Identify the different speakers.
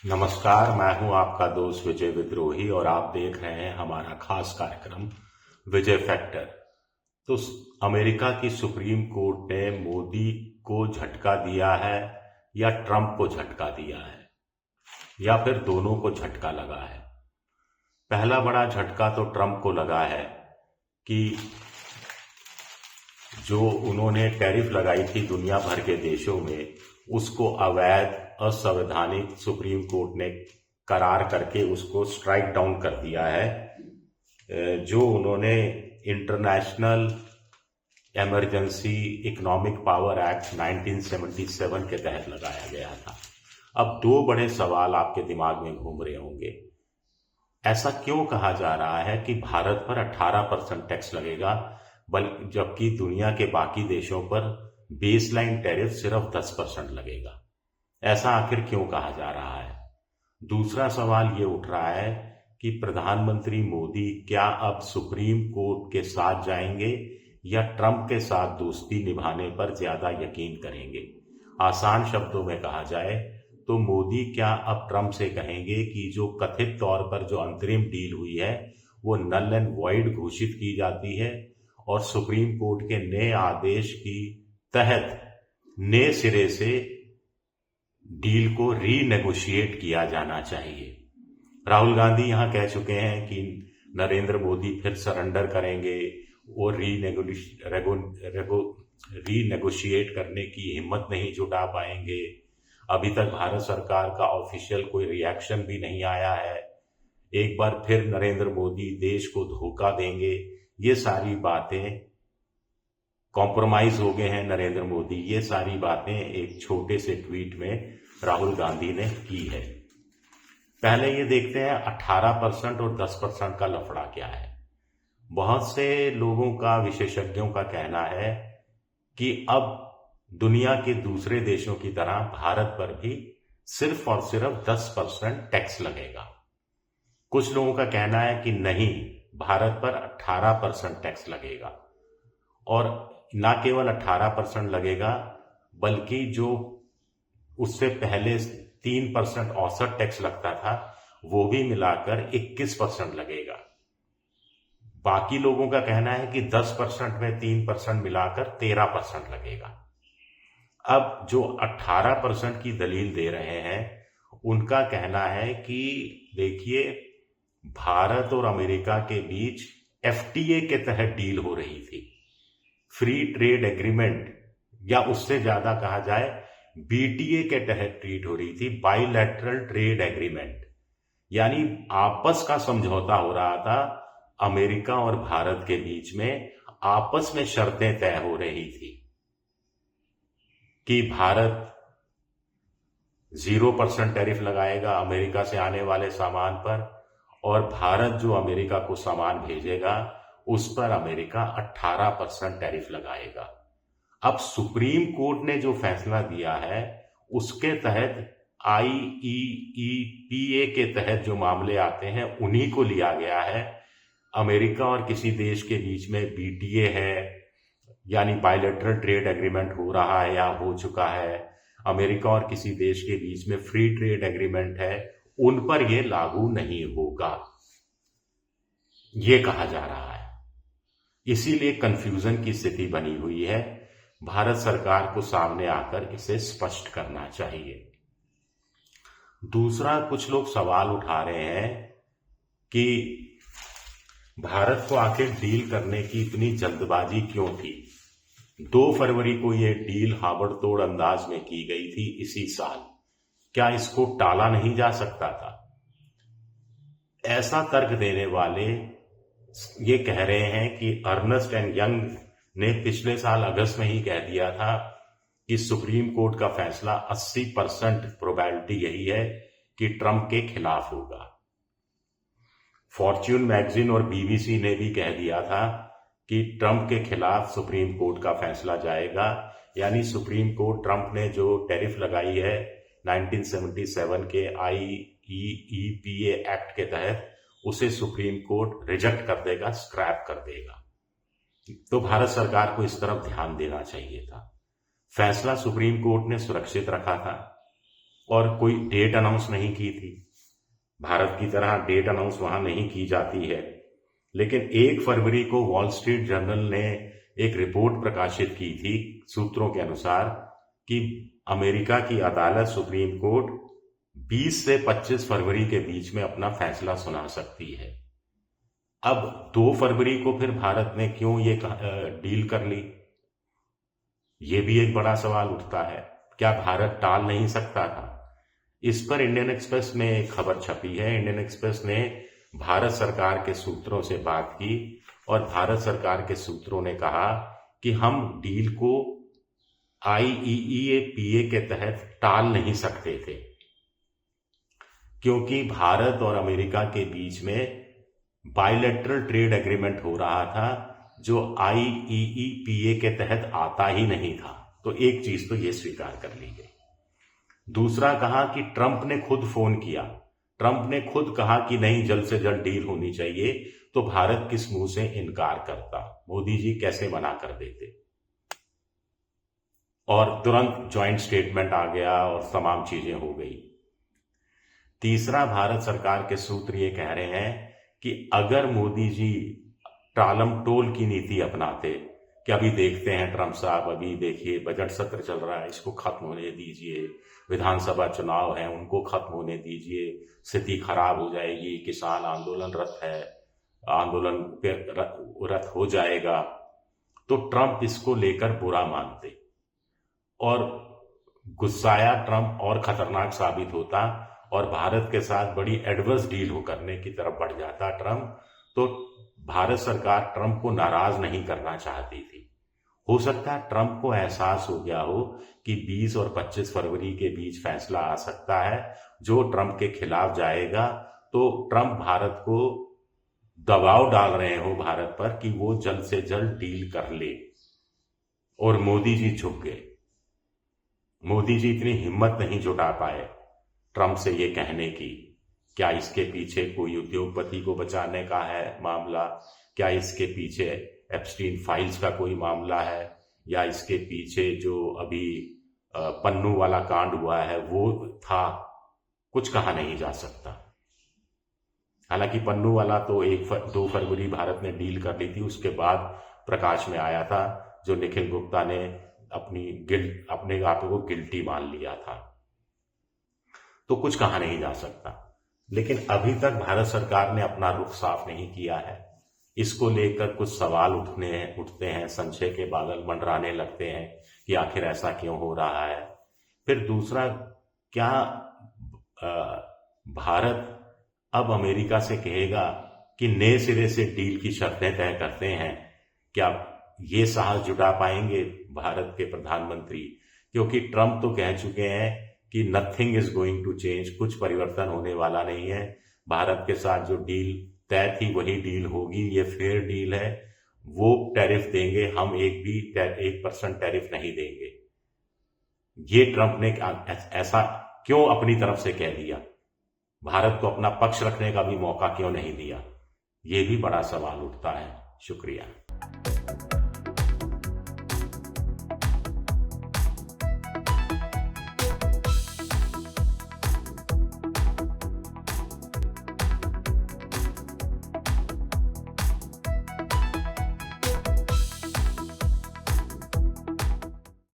Speaker 1: नमस्कार। मैं हूं आपका दोस्त विजय विद्रोही और आप देख रहे हैं हमारा खास कार्यक्रम विजय फैक्टर। तो अमेरिका की सुप्रीम कोर्ट ने मोदी को झटका दिया है या ट्रंप को झटका दिया है या फिर दोनों को झटका लगा है। पहला बड़ा झटका तो ट्रंप को लगा है कि जो उन्होंने टैरिफ लगाई थी दुनिया भर के देशों में, उसको अवैध असंवैधानिक सुप्रीम कोर्ट ने करार करके उसको स्ट्राइक डाउन कर दिया है। जो उन्होंने international emergency economic power act 1977 के तहत लगाया गया था। अब दो बड़े सवाल आपके दिमाग में घूम रहे होंगे। ऐसा क्यों कहा जा रहा है कि भारत पर 18% टैक्स लगेगा, जबकि दुनिया के बाकी देशों पर बेसलाइन टैरिफ सिर्फ 10% लगेगा? ऐसा आखिर क्यों कहा जा रहा है? दूसरा सवाल ये उठ रहा है कि प्रधानमंत्री मोदी क्या अब सुप्रीम कोर्ट के साथ जाएंगे या ट्रंप के साथ दोस्ती निभाने पर ज्यादा यकीन करेंगे? आसान शब्दों में कहा जाए तो मोदी क्या अब ट्रंप से कहेंगे कि जो कथित तौर पर जो अंतरिम डील हुई है वो नल एंड वॉइड घोषित की जाती है और सुप्रीम कोर्ट के नए आदेश की तहत नए सिरे से डील को रीनेगोशिएट किया जाना चाहिए? राहुल गांधी यहां कह चुके हैं कि नरेंद्र मोदी फिर सरेंडर करेंगे और रीनेगोशिएट करने की हिम्मत नहीं जुटा पाएंगे। अभी तक भारत सरकार का ऑफिशियल कोई रिएक्शन भी नहीं आया है। एक बार फिर नरेंद्र मोदी देश को धोखा देंगे। ये सारी बातें, कॉम्प्रोमाइज हो गए हैं नरेंद्र मोदी, ये सारी बातें एक छोटे से ट्वीट में राहुल गांधी ने की है। पहले ये देखते हैं 18% और 10% का लफड़ा क्या है। बहुत से लोगों का, विशेषज्ञों का कहना है कि अब दुनिया के दूसरे देशों की तरह भारत पर भी सिर्फ और सिर्फ 10% टैक्स लगेगा। कुछ लोगों का कहना है कि नहीं, भारत पर 18% टैक्स लगेगा और न केवल 18% लगेगा बल्कि जो उससे पहले 3% औसत टैक्स लगता था वो भी मिलाकर 21% लगेगा। बाकी लोगों का कहना है कि 10% में 3% मिलाकर 13% लगेगा। अब जो 18% की दलील दे रहे हैं उनका कहना है कि देखिए, भारत और अमेरिका के बीच एफटीए के तहत डील हो रही थी, फ्री ट्रेड एग्रीमेंट, या उससे ज्यादा कहा जाए बीटीए के तहत ट्रीट हो रही थी, बाइलैटरल ट्रेड एग्रीमेंट, यानी आपस का समझौता हो रहा था। अमेरिका और भारत के बीच में आपस में शर्तें तय हो रही थी कि भारत 0% टैरिफ लगाएगा अमेरिका से आने वाले सामान पर और भारत जो अमेरिका को सामान भेजेगा उस पर अमेरिका 18% टैरिफ लगाएगा। अब सुप्रीम कोर्ट ने जो फैसला दिया है उसके तहत आईईईपीए के तहत जो मामले आते हैं उन्हीं को लिया गया है। अमेरिका और किसी देश के बीच में बीटीए है, यानी बायलैटरल ट्रेड एग्रीमेंट हो रहा है या हो चुका है, अमेरिका और किसी देश के बीच में फ्री ट्रेड एग्रीमेंट है, उन पर यह लागू नहीं होगा, ये कहा जा रहा है। इसीलिए कंफ्यूजन की स्थिति बनी हुई है। भारत सरकार को सामने आकर इसे स्पष्ट करना चाहिए। दूसरा, कुछ लोग सवाल उठा रहे हैं कि भारत को आखिर डील करने की इतनी जल्दबाजी क्यों थी। 2 फरवरी को यह डील हाबड़तोड़ अंदाज में की गई थी इसी साल। क्या इसको टाला नहीं जा सकता था? ऐसा तर्क देने वाले ये कह रहे हैं कि अर्नेस्ट एंड यंग ने पिछले साल अगस्त में ही कह दिया था कि सुप्रीम कोर्ट का फैसला 80% प्रोबेबिलिटी यही है कि ट्रंप के खिलाफ होगा। फॉर्च्यून मैगजीन और बीबीसी ने भी कह दिया था कि ट्रंप के खिलाफ सुप्रीम कोर्ट का फैसला जाएगा, यानी सुप्रीम कोर्ट ट्रंप ने जो टैरिफ लगाई है 1977 के आईईईपीए एक्ट के तहत, उसे सुप्रीम कोर्ट रिजेक्ट कर देगा, स्क्रैप कर देगा। तो भारत सरकार को इस तरफ ध्यान देना चाहिए था। फैसला सुप्रीम कोर्ट ने सुरक्षित रखा था और कोई डेट अनाउंस नहीं की थी। भारत की तरह डेट अनाउंस वहां नहीं की जाती है। लेकिन 1 फरवरी को वॉल स्ट्रीट जर्नल ने एक रिपोर्ट प्रकाशित की थी सूत्रों के अनुसार कि अमेरिका की अदालत सुप्रीम कोर्ट 20 से 25 फरवरी के बीच में अपना फैसला सुना सकती है। अब 2 फरवरी को फिर भारत ने क्यों ये डील कर ली, ये भी एक बड़ा सवाल उठता है। क्या भारत टाल नहीं सकता था? इस पर इंडियन एक्सप्रेस में एक खबर छपी है। इंडियन एक्सप्रेस ने भारत सरकार के सूत्रों से बात की और भारत सरकार के सूत्रों ने कहा कि हम डील को IEEPA के तहत टाल नहीं सकते थे, क्योंकि भारत और अमेरिका के बीच में बायलैटरल ट्रेड एग्रीमेंट हो रहा था जो IEEPA के तहत आता ही नहीं था। तो एक चीज तो ये स्वीकार कर ली गई। दूसरा कहा कि ट्रंप ने खुद फोन किया, ट्रंप ने खुद कहा कि नहीं, जल्द से जल्द डील होनी चाहिए, तो भारत किस मुंह से इनकार करता, मोदी जी कैसे मना कर देते। और तुरंत ज्वाइंट स्टेटमेंट आ गया और तमाम चीजें हो गई। तीसरा, भारत सरकार के सूत्र ये कह रहे हैं कि अगर मोदी जी टालम टोल की नीति अपनाते कि अभी देखते हैं ट्रंप साहब, अभी देखिए बजट सत्र चल रहा है, इसको खत्म होने दीजिए, विधानसभा चुनाव है उनको खत्म होने दीजिए, स्थिति खराब हो जाएगी, किसान आंदोलनरत है, आंदोलन रत हो जाएगा, तो ट्रंप इसको लेकर बुरा मानते और गुस्साया ट्रंप और खतरनाक साबित होता और भारत के साथ बड़ी एडवर्स डील करने की तरफ बढ़ जाता ट्रंप। तो भारत सरकार ट्रंप को नाराज नहीं करना चाहती थी। हो सकता है ट्रंप को एहसास हो गया हो कि 20 और 25 फरवरी के बीच फैसला आ सकता है जो ट्रंप के खिलाफ जाएगा, तो ट्रंप भारत को दबाव डाल रहे हो भारत पर कि वो जल्द से जल्द डील कर ले। और मोदी जी झुक गए। मोदी जी इतनी हिम्मत नहीं जुटा पाए ट्रंप से ये कहने की। क्या इसके पीछे कोई उद्योगपति को बचाने का है मामला? क्या इसके पीछे एप्स्टीन फाइल्स का कोई मामला है? या इसके पीछे जो अभी पन्नू वाला कांड हुआ है वो था? कुछ कहा नहीं जा सकता। हालांकि पन्नू वाला तो 2 फरवरी भारत ने डील कर ली थी, उसके बाद प्रकाश में आया था जो निखिल गुप्ता ने अपने आप को गिल्टी मान लिया था। तो कुछ कहा नहीं जा सकता। लेकिन अभी तक भारत सरकार ने अपना रुख साफ नहीं किया है। इसको लेकर कुछ सवाल उठते हैं, संशय के बादल मंडराने लगते हैं कि आखिर ऐसा क्यों हो रहा है। फिर दूसरा, क्या भारत अब अमेरिका से कहेगा कि नए सिरे से डील की शर्तें तय करते हैं? क्या ये साहस जुटा पाएंगे भारत के प्रधानमंत्री? क्योंकि ट्रंप तो कह चुके हैं कि nothing is going to change, कुछ परिवर्तन होने वाला नहीं है, भारत के साथ जो डील तय थी वही डील होगी, ये फेयर डील है, वो टैरिफ देंगे, हम 1% टैरिफ नहीं देंगे। ये ट्रंप ने ऐसा क्यों अपनी तरफ से कह दिया? भारत को अपना पक्ष रखने का भी मौका क्यों नहीं दिया? ये भी बड़ा सवाल उठता है। शुक्रिया।